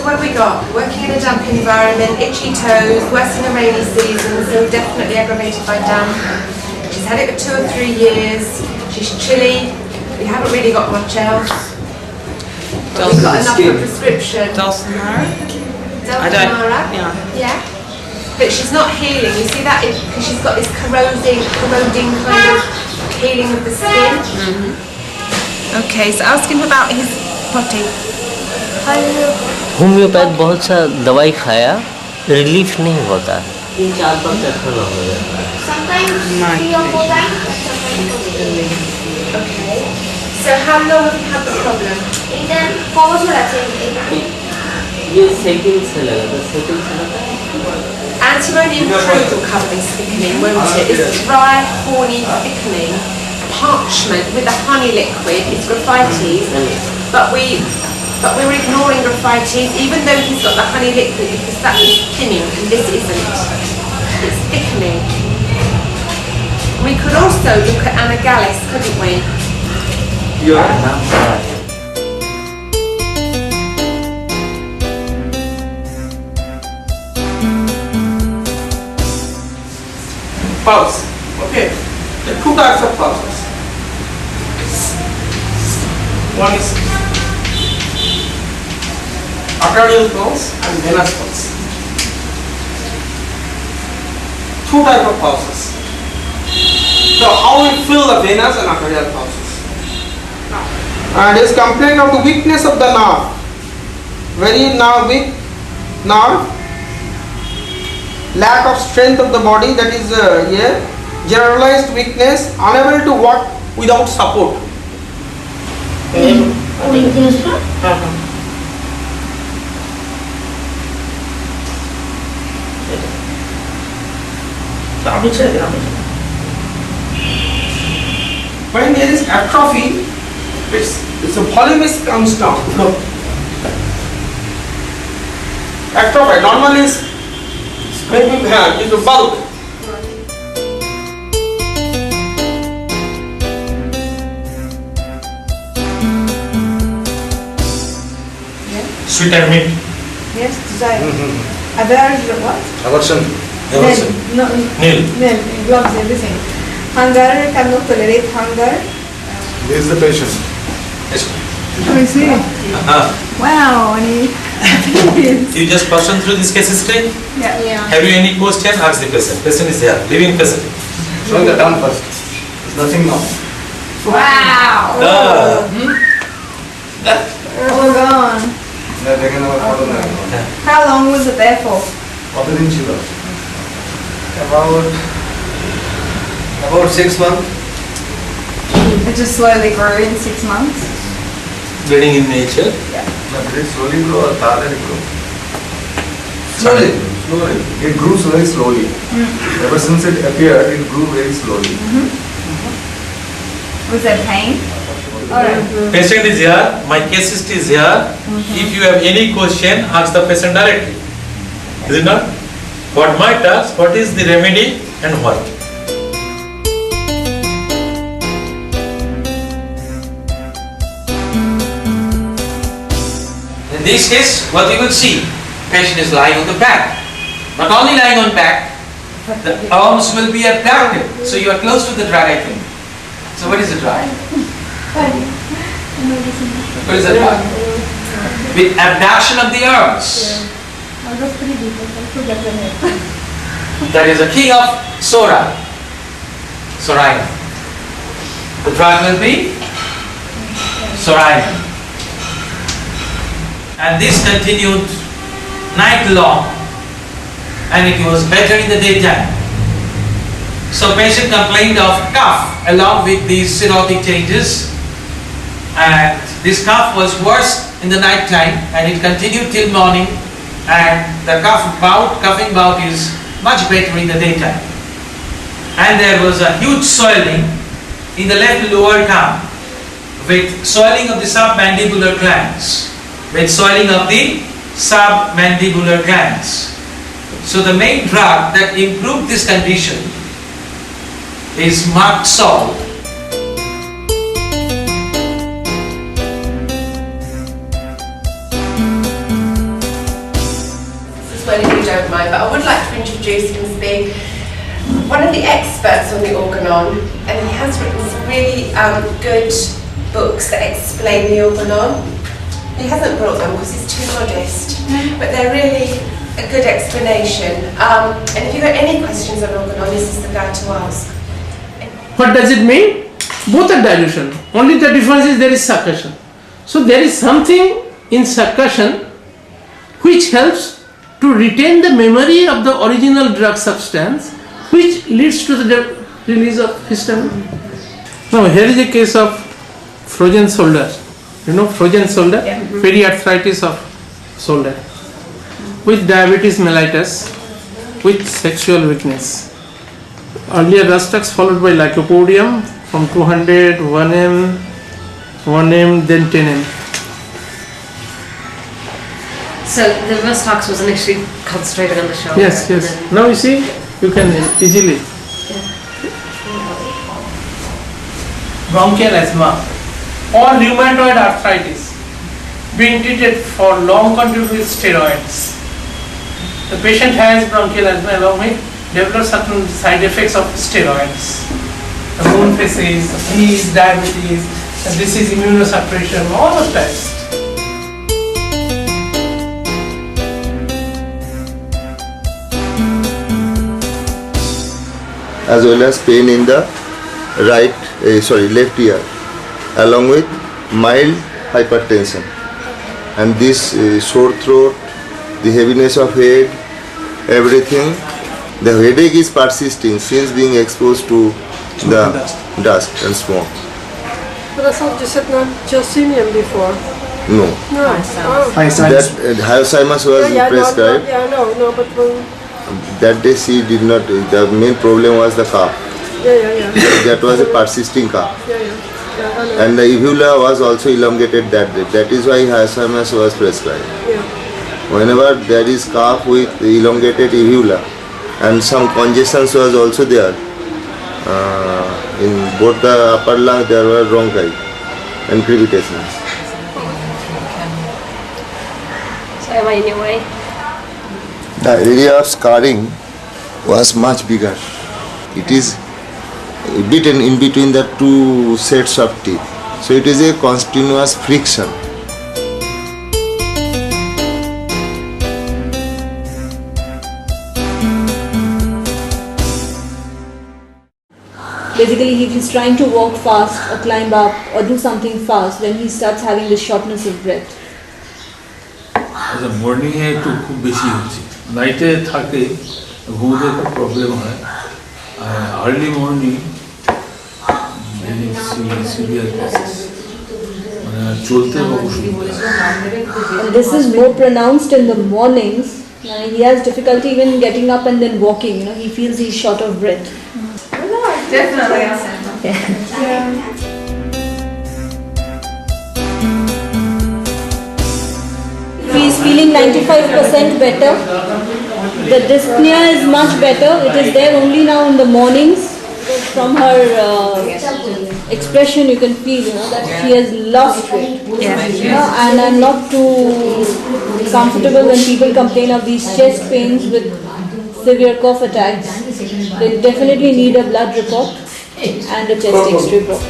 What have we got? Working in a damp environment, itchy toes, worse in the rainy season, so definitely aggravated by damp. She's had it for 2 or 3 years. She's chilly. We haven't really got much else. But we've got enough of a prescription. Dulcinara? Dulcinara? Yeah. But she's not healing. You see that? Because she's got this corroding kind of healing of the skin. Okay, so ask him about his potty. Homeopath बहुत सा दवाई खाया, relief नहीं होता, 3-4 बार चक्कर लग जाता है। Okay. So how long have you had the problem? ये सेटिंग से लगा था, सेटिंग से लगा। Antimony and crude will cover this thickening, won't it? It's dry, horny thickening, parchment with the honey liquid. It's Graphites, but we're ignoring Graphites, even though he's got the honey liquid, because that is thinning and this isn't. It's thickening. We could also look at Anagalis, couldn't we? Pulse. Okay. There are 2 types of pulses. One is arterial pulse and venous pulse. 2 types of pulses. So how we feel the venous and arterial pulses? And is complaint of the weakness of the nerve. Very weak nerve. Lack of strength of the body, that is here. Generalized weakness, unable to walk without support. When there is atrophy, it's a volume comes down. Atrophy normally is maybe is a bulk. Sweet and meat. Yes, desire. Aversion, what? Aversion. Nil. Loves everything. Hunger, cannot tolerate hunger. Where is the patient? Yes. I see. Wow, You just person through this case history? Yeah. Have you any question? Ask the patient. Patient is here. Living patient. Show the tongue first. There's nothing now. Wow. All gone. How long was it there for? About 6 months. It just slowly grew in 6 months. Bleeding in nature. Yeah. Did it slowly grow or did it grow? Slowly. It grew very slowly. Ever since it appeared, it grew very slowly. Was there pain? Patient is here. My case history is here. If you have any question, ask the patient directly. Is it not? What matters? What is the remedy and what? In this case, what you will see, patient is lying on the back. Not only lying on back, the arms will be abducted. So you are close to the drug, I think. So what is the drug? What is the drug? With abduction of the arms. That is a king of Sora. Soraya. The drug will be Soraya. And this continued night long, and it was better in the daytime. So patient complained of cough along with these cirrhotic changes, and this cough was worse in the night time, and it continued till morning, and the coughing bout is much better in the daytime. And there was a huge swelling in the left lower tongue, with swelling of the submandibular glands. With swelling of the submandibular glands. So the main drug that improved this condition is mud salt. Well, if you don't mind, but I would like to introduce him as being one of the experts on the organon, and he has written some really good books that explain the organon. He hasn't brought them because he's too modest, but they're really a good explanation. And if you've got any questions on organon, this is the guy to ask. What does it mean? Both are dilution. Only the difference is there is succussion. So there is something in succussion which helps to retain the memory of the original drug substance, which leads to the release of histamine. Now here is a case of frozen shoulder. You know frozen shoulder? Yeah. Periarthritis of shoulder. With diabetes mellitus, with sexual weakness. Earlier Rustux followed by lycopodium from 200, 1M, 1M, then 10M. So the Rustux was initially concentrated on the shoulder. Yes, and yes. then- Now you see, you can easily. Bronchial asthma or rheumatoid arthritis being treated for long continued with steroids. The patient has bronchial asthma along with develops certain side effects of steroids. The moon phases, the fleas, diabetes, and this is immunosuppression, all those types. As well as pain in the left ear, along with mild hypertension, and this sore throat, the heaviness of head, everything. The headache is persisting since being exposed to the dust and smoke. But I thought you said not Josemium before. No, No. Oh. that hyoscyamus was prescribed. No, but when, That day she did not. The main problem was the cough. yeah. That was a persisting cough. Yeah, I know. And the uvula was also elongated that day. That is why hyoscyamus was prescribed. Yeah. Whenever there is cough with elongated uvula and some congestions was also there, in both the upper lungs there were bronchi and crevitations. So am I in your way? The area of scarring was much bigger. It is beaten in between the two sets of teeth. So it is a continuous friction. Basically, if he's trying to walk fast or climb up or do something fast, then he starts having this shortness of breath. আচ্ছা মর্নিংয়ে একটু খুব বেশি হচ্ছে, নাইটে থাকে ঘুমোতে খুব problem হয়, আর আর্লি মর্নিং সিভিয়ার কেসেস মানে চলতে বা অসুবিধা। And this is more pronounced in the mornings. He has difficulty even getting up and then walking. He feels he's short of breath. Definitely. He's feeling 95% better. The dyspnea is much better. It is there only now in the mornings. From her expression, you can feel, that she has lost weight. And I'm not too comfortable when people complain of these chest pains with severe cough attacks. They definitely need a blood report and a chest X-ray report.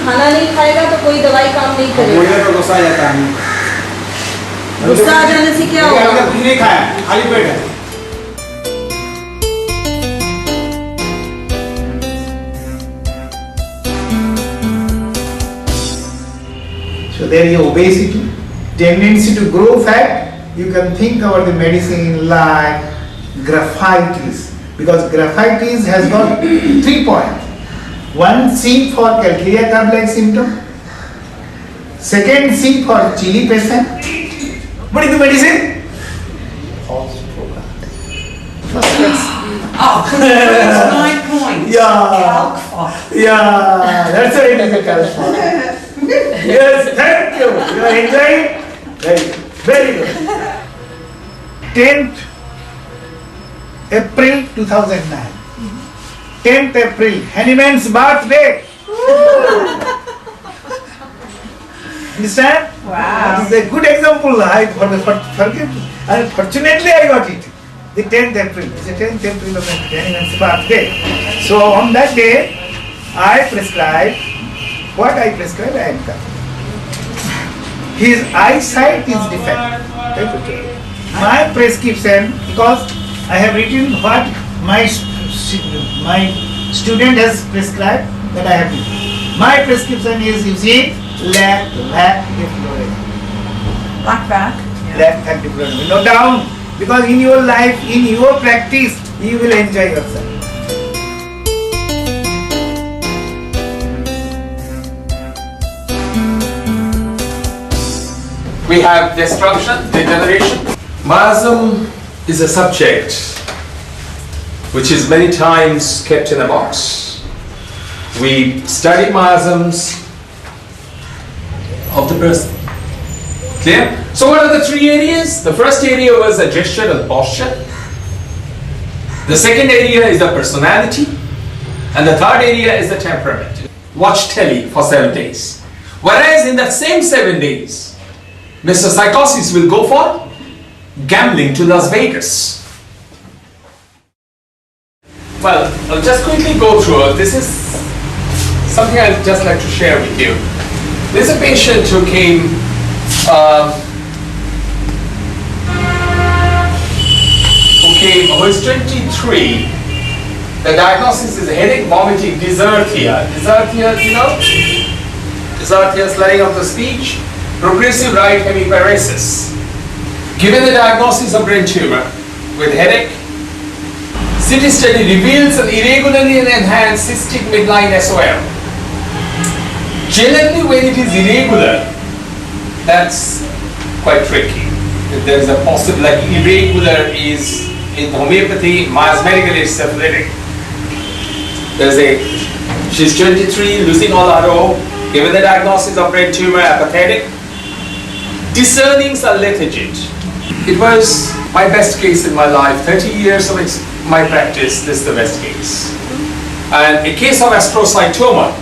खाना नहीं खाएगा तो कोई दवाई काम नहीं करेगा। मुझे तो गुस्सा आ जाता है। गुस्सा आ जाने से क्या होगा? कुछ नहीं खाया, खाली पेट है। So there is obesity, tendency to grow fat. You can think about the medicine like graphitis, because graphitis has got 3 points. One C for Calcutta curve-like symptom. Second C for chili patient. What is the medicine? First class. Oh, it's 9 Yeah, that's very difficult. Yes, thank you. You are enjoying? Very good. 10th April 2009. 10th April, Handyman's birthday. Understand? Wow. This is a good example. I forget. Unfortunately, I got it. The 10th April. It's the 10th April of the Handyman's birthday. So on that day, I prescribe what I prescribe. I am coming. His eyesight is defect. My prescription, because I have written what my student has prescribed, that I have written. My prescription is using lac difluoride. Lac difluoride. No doubt, because in your life, in your practice, you will enjoy yourself. We have destruction, degeneration. Miasm is a subject which is many times kept in a box. We study miasms of the person. Clear? So what are the three areas? The first area was the gesture and posture. The second area is the personality. And the third area is the temperament. Watch telly for 7 days. Whereas in that same 7 days, Mr. Psychosis will go for gambling to Las Vegas. Well, I'll just quickly go through. This is something I'd just like to share with you. There's a patient who came who is 23. The diagnosis is headache, vomiting, dysarthria. Dysarthria, you know? Dysarthria, slurring of the speech. Progressive right hemiparesis. Given the diagnosis of brain tumor with headache, CT study reveals an irregularly enhanced cystic midline SOL. Generally, when it is irregular, that's quite tricky. If there is a possible, like irregular is in homeopathy, miasmatically it's syphilitic. She's 23, losing all RO, given the diagnosis of brain tumor, apathetic. Discernings are lethargic. It was my best case in my life. 30 years of my practice, this is the best case. And a case of astrocytoma.